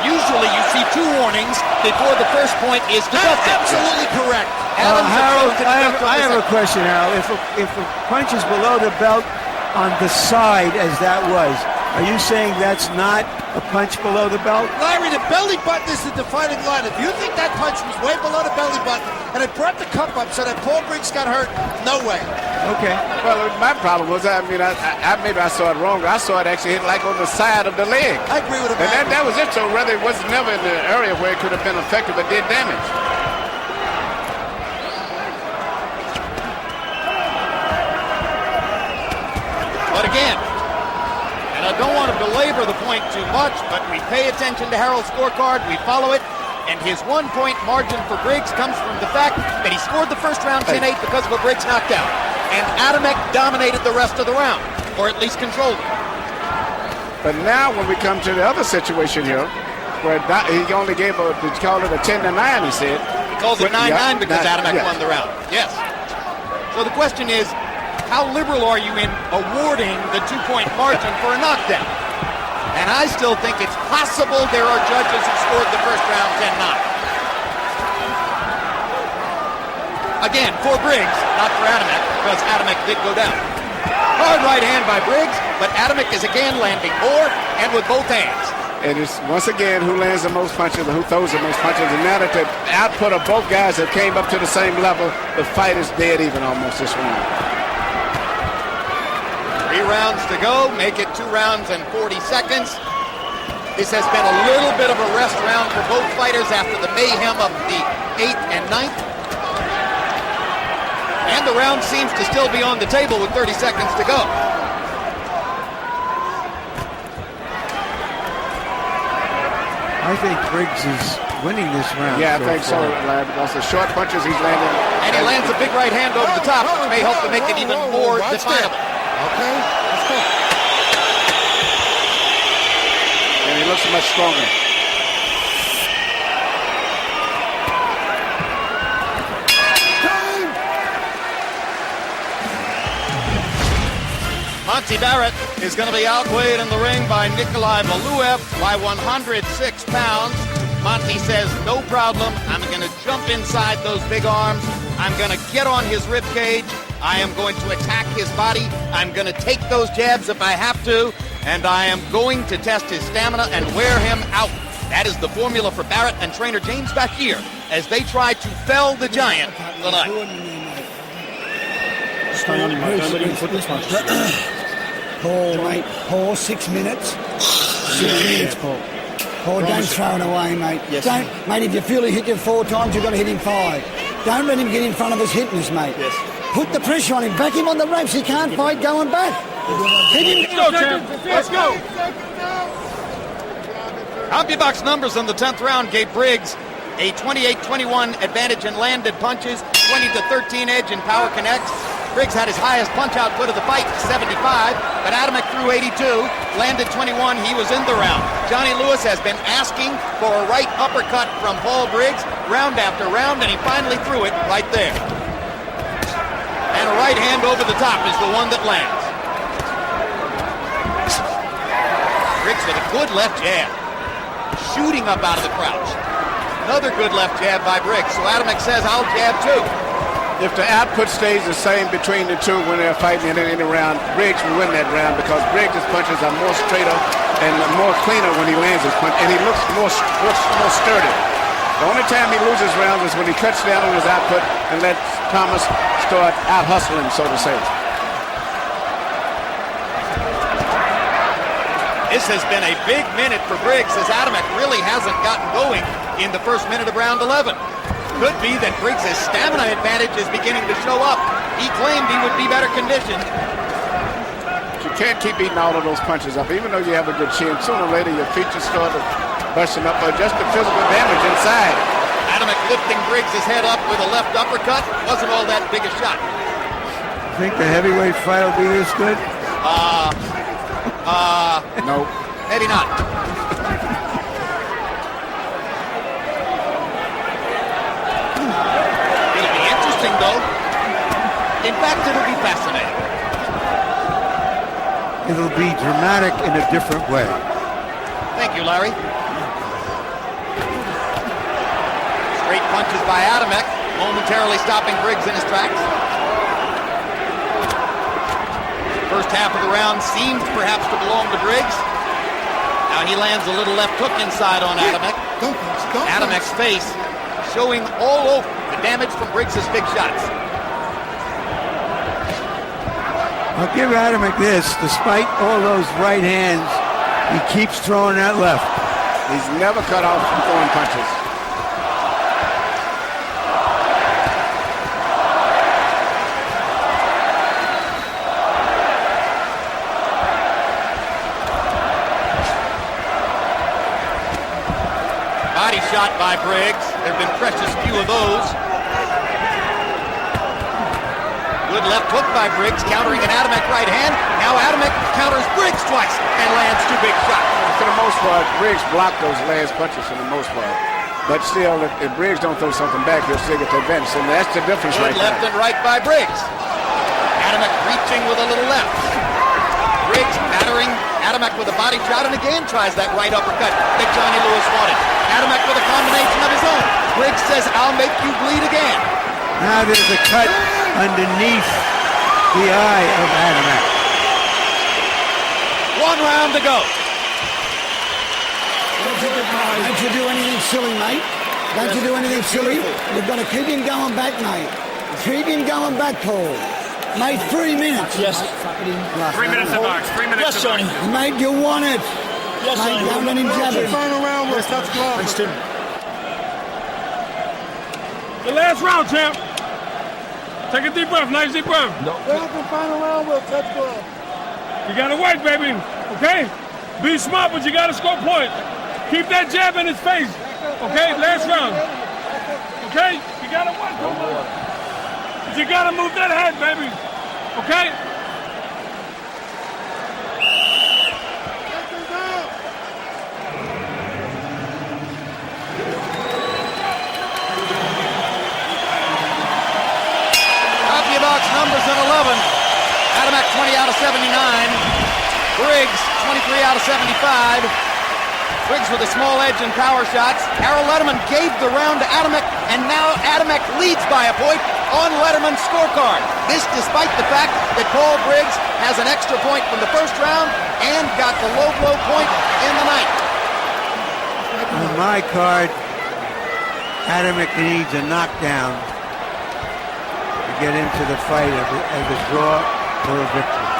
Usually you see 2 warnings before the first point is deducted. Absolutely correct. Harold, I have a question, Harold. If a punch is below the belt on the side, as that was, are you saying that's not a punch below the belt? Larry, the belly button is the defining line. If you think that punch was way below the belly button and it brought the cup up so that Paul Briggs got hurt, no way. Okay. Well, my problem was, I mean, maybe I saw it wrong. I saw it actually hit like on the side of the leg. I agree with him. And that was it. So rather it was never in the area where it could have been effective but did damage. But again, and I don't want to belabor the point too much, but we pay attention to Harold's scorecard, we follow it, and his 1-point margin for Briggs comes from the fact that he scored the first round 10-8 because of a Briggs knockdown. And Adamek dominated the rest of the round, or at least controlled it. But now when we come to the other situation here, where he only gave did you call it a 10-9, he said. He calls it 9-9 because Adamek won the round. Yes. So the question is, how liberal are you in awarding the 2-point margin for a knockdown? And I still think it's possible there are judges who scored the first round 10-9. Again, for Briggs, not for Adamek, because Adamek did go down. Hard right hand by Briggs, but Adamek is again landing more and with both hands. And it's once again who lands the most punches and who throws the most punches. And now that the output of both guys have came up to the same level, the fight is dead even almost this round. 3 rounds to go, make it 2 rounds and 40 seconds. This has been a little bit of a rest round for both fighters after the mayhem of the 8th and 9th. And the round seems to still be on the table with 30 seconds to go. I think Briggs is winning this round. Yeah, I think so, because the short punches he's landing. And he lands a big right hand over the top, which may help to make it even more definable. Okay, let's go. And he looks much stronger. Monty Barrett is going to be outweighed in the ring by Nikolai Valuev by 106 pounds. Monty says, no problem. I'm going to jump inside those big arms. I'm going to get on his rib cage. I am going to attack his body. I'm going to take those jabs if I have to. And I am going to test his stamina and wear him out. That is the formula for Barrett and trainer James Bakir as they try to fell the giant tonight. Stay on him, mate. Don't let him put the punches. Paul, mate. Paul, 6 minutes. 6 minutes, Paul. Paul, don't throw it away, mate. Yes, don't, mate, if you feel he hit you 4 times, you've got to hit him 5. Don't let him get in front of us hitting us, mate. Yes. Put the pressure on him. Back him on the ropes. He can't fight going back. Hit him. Let's go, champ. Let's go. CompuBox numbers in the 10th round gave Briggs a 28-21 advantage in landed punches, 20-13 edge in power connects. Briggs had his highest punch output of the fight, 75, but Adamek threw 82, landed 21, he was in the round. Johnny Lewis has been asking for a right uppercut from Paul Briggs, round after round, and he finally threw it right there. And a right hand over the top is the one that lands. Briggs with a good left jab, shooting up out of the crouch. Another good left jab by Briggs, so Adamek says, I'll jab too. If the output stays the same between the two when they're fighting in any round, Briggs will win that round because Briggs' punches are more straighter and more cleaner when he lands his punch, and he looks more sturdy. The only time he loses rounds is when he cuts down on his output and lets Tomasz start out hustling, so to say. This has been a big minute for Briggs as Adamek really hasn't gotten going in the first minute of round 11. Could be that Briggs' stamina advantage is beginning to show up. He claimed he would be better conditioned. You can't keep beating all of those punches up. Even though you have a good chin, sooner or later your features start busting up, or just the physical damage inside. Adamek lifting Briggs' head up with a left uppercut. Wasn't all that big a shot. Think the heavyweight fight will be this good? No. Maybe not. It'll be interesting, though. In fact, it'll be fascinating. It'll be dramatic in a different way. Thank you, Larry. Straight punches by Adamek, momentarily stopping Briggs in his tracks. First half of the round seemed perhaps to belong to Briggs. Now he lands a little left hook inside on Adamek. Adamek's face showing all over the damage from Briggs' big shots. I'll give Adamek this. Despite all those right hands, he keeps throwing that left. He's never cut off from throwing punches. Body shot by Briggs. There have been precious few of those. Good left hook by Briggs, countering an Adamek right hand. Now Adamek counters Briggs twice and lands two big shots. For the most part, Briggs blocked those last punches for the most part. But still, if Briggs don't throw something back, he'll still get the advantage. And that's the difference Good right left there. and right by Briggs. Adamek reaching with a little left. Briggs battering Adamek with a body shot and again tries that right uppercut that Johnny Lewis wanted. Adamek with a combination of his own. Briggs says, "I'll make you bleed again." Now there's a cut underneath the eye of Adamek. 1 round to go. Don't you do anything silly, mate. Don't you do anything silly. You've got to keep him going back, mate. Keep him going back, Paul. Mate, 3 minutes. Yes. 3 minutes to box. 3 minutes Yes, to Johnny. box. Mate, you want it. Yes, Mate, Johnny. don't let him jab it. Final round will touch gloves. Thanks, Tim. The last round, champ. Take a deep breath. Nice deep breath. The final round will touch gloves. You gotta work, baby. Okay? Be smart, but you gotta score points. Keep that jab in his face. Okay? Last round. Okay? You gotta work. But you gotta move that head, baby. Okay? Box numbers in 11. Adamek 20 out of 79. Briggs 23 out of 75. Briggs with a small edge in power shots. Harold Letterman gave the round to Adamek, and now Adamek leads by a point on Letterman's scorecard. This despite the fact that Paul Briggs has an extra point from the first round and got the low blow point in the ninth. On my card, Adamek needs a knockdown to get into the fight as a draw or a victory.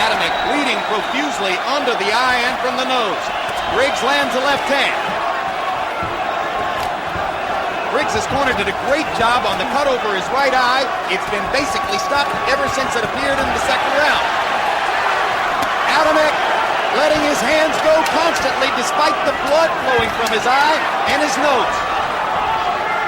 Adamek bleeding profusely under the eye and from the nose. Briggs lands a left hand. Briggs' corner did a great job on the cut over his right eye. It's been basically stopped ever since it appeared in the second round. Adamek letting his hands go constantly despite the blood flowing from his eye and his nose.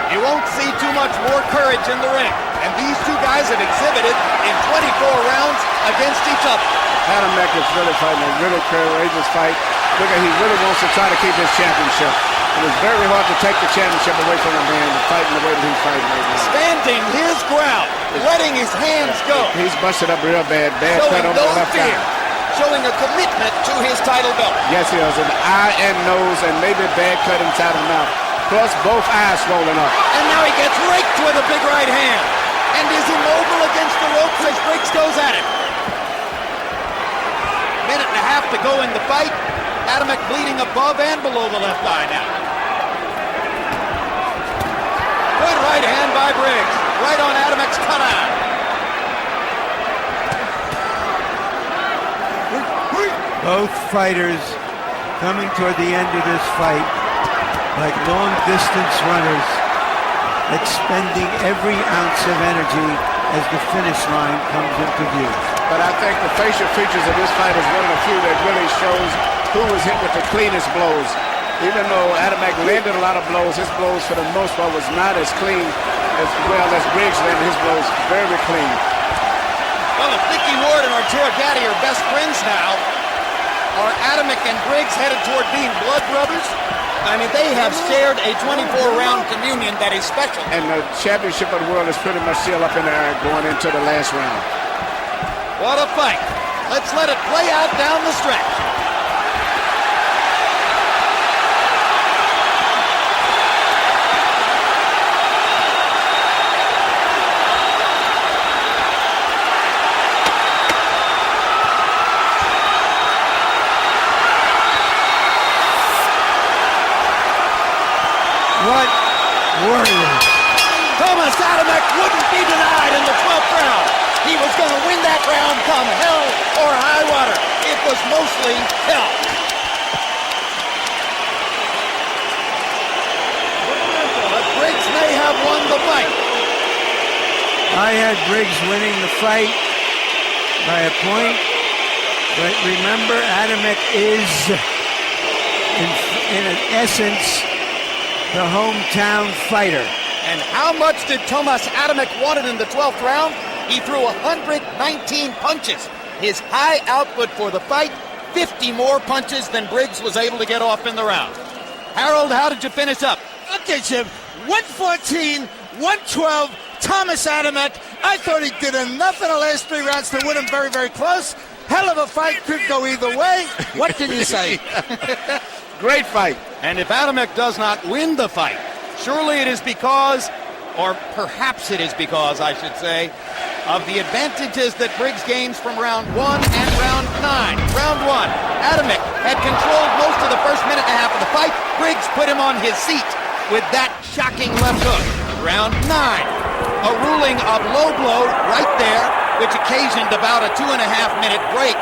You won't see too much more courage in the ring, and these two guys have exhibited in 24 rounds against each other. Adamek is really fighting a really courageous fight. Look at, he really wants to try to keep his championship. It was very hard to take the championship away from a man to fight in the way that he's fighting right now. Standing his ground, letting his hands go. He's busted up real bad. Bad cut Showing on no the left fear. eye. Showing a commitment to his title belt. Yes, he has an eye and nose and maybe a bad cut inside of the mouth. Plus both eyes swollen up. And now he gets raked with a big right hand. And is immobile against the ropes as Briggs goes at it. Minute and a half to go in the fight. Adamek bleeding above and below the left eye now. Good right hand by Briggs. Right on Adamek's cut eye. Both fighters coming toward the end of this fight like long-distance runners, expending every ounce of energy as the finish line comes into view. But I think the facial features of this fight is one of the few that really shows who was hit with the cleanest blows. Even though Adamek landed a lot of blows, his blows for the most part was not as clean as well as Briggs landed his blows very clean. Well, if Mickey Ward and Arturo Gatti are best friends now, are Adamek and Briggs headed toward being blood brothers? I mean, they have shared a 24-round communion that is special. And the championship of the world is pretty much still up in the air going into the last round. What a fight. Let's let it play out down the stretch. What warriors! Tomasz Adamek wouldn't be denied in the 12th round. He was going to win that round come hell or high water. It was mostly hell. But Briggs may have won the fight. I had Briggs winning the fight by a point, but remember, Adamek is, in essence, the hometown fighter. And how much did Tomasz Adamek want it in the 12th round? He threw 119 punches. His high output for the fight, 50 more punches than Briggs was able to get off in the round. Harold, how did you finish up? Okay, Jim. 114, 112, Tomasz Adamek. I thought he did enough in the last 3 rounds to win him very, very close. Hell of a fight, could go either way. What can you say? Great fight. And if Adamek does not win the fight, surely it is because, or perhaps it is because, I should say, of the advantages that Briggs gains from round 1 and round 9. Round 1, Adamek had controlled most of the first minute and a half of the fight. Briggs put him on his seat with that shocking left hook. Round 9, a ruling of low blow right there, which occasioned about a 2.5-minute break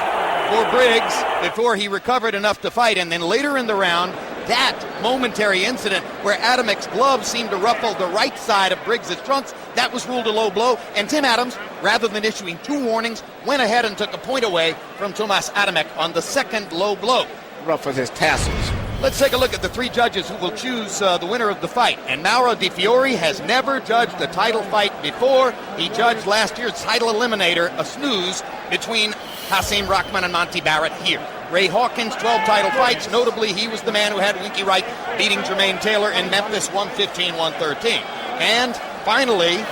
for Briggs before he recovered enough to fight. And then later in the round, that momentary incident where Adamek's glove seemed to ruffle the right side of Briggs' trunks, that was ruled a low blow. And Tim Adams, rather than issuing 2 warnings, went ahead and took a point away from Tomasz Adamek on the second low blow. Ruffled his tassels. Let's take a look at the 3 judges who will choose the winner of the fight. And Mauro Fiore has never judged a title fight before. He judged last year's title eliminator, a snooze, between Hasim Rahman and Monty Barrett here. Ray Hawkins, 12 title fights. Notably, he was the man who had Winky Wright beating Jermaine Taylor in Memphis 115-113. And finally,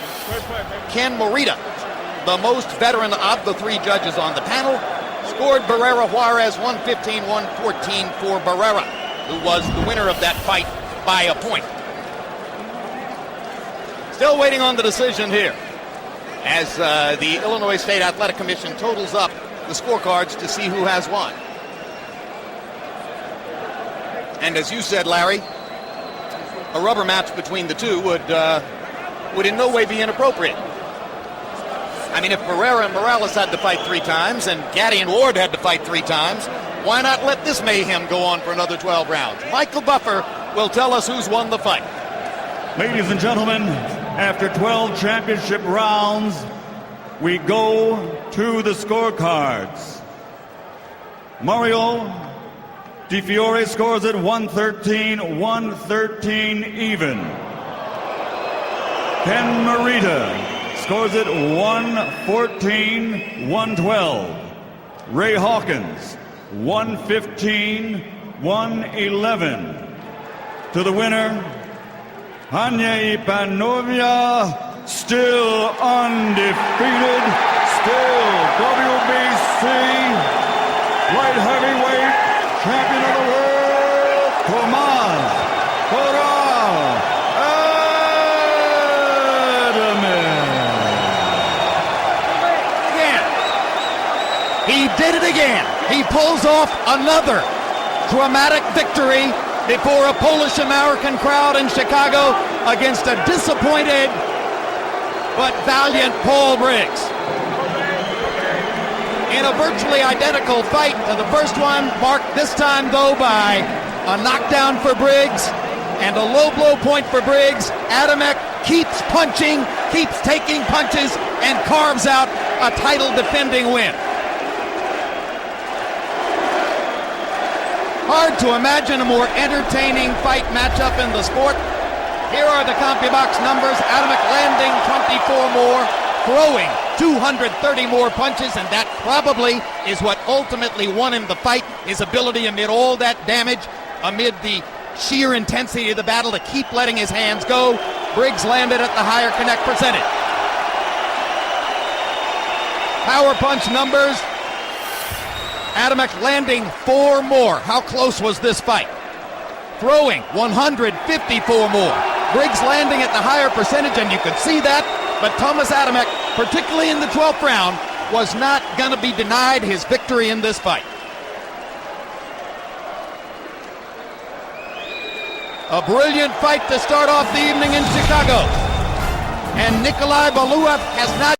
Ken Morita, the most veteran of the 3 judges on the panel, scored Barrera Juarez 115-114 for Barrera, who was the winner of that fight by a point. Still waiting on the decision here as the Illinois State Athletic Commission totals up the scorecards to see who has won. And as you said, Larry, a rubber match between the two would in no way be inappropriate. I mean, if Barrera and Morales had to fight 3 times and Gatti and Ward had to fight 3 times, why not let this mayhem go on for another 12 rounds? Michael Buffer will tell us who's won the fight. Ladies and gentlemen, after 12 championship rounds, we go to the scorecards. Mauro Fiore scores at 113 even. Ken Morita scores at 114-112. Ray Hawkins, 115-111. To the winner, Hanya Ipanovia, still undefeated, still WBC light heavyweight champion of the world, Tomasz Adamek. He did it again. He pulls off another dramatic victory before a Polish-American crowd in Chicago against a disappointed but valiant Paul Briggs. in a virtually identical fight to the first one, marked this time, though, by a knockdown for Briggs and a low blow point for Briggs. Adamek keeps punching, keeps taking punches, and carves out a title-defending win. Hard to imagine a more entertaining fight matchup in the sport. Here are the CompuBox numbers. Adamek landing 24 more, throwing 230 more punches, and that probably is what ultimately won him the fight. His ability amid all that damage, amid the sheer intensity of the battle, to keep letting his hands go. Briggs landed at the higher connect percentage. Power punch numbers. Adamek landing 4 more. How close was this fight? Throwing 154 more. Briggs landing at the higher percentage, and you could see that. But Tomasz Adamek, particularly in the 12th round, was not going to be denied his victory in this fight. A brilliant fight to start off the evening in Chicago. And Nikolai Valuev has not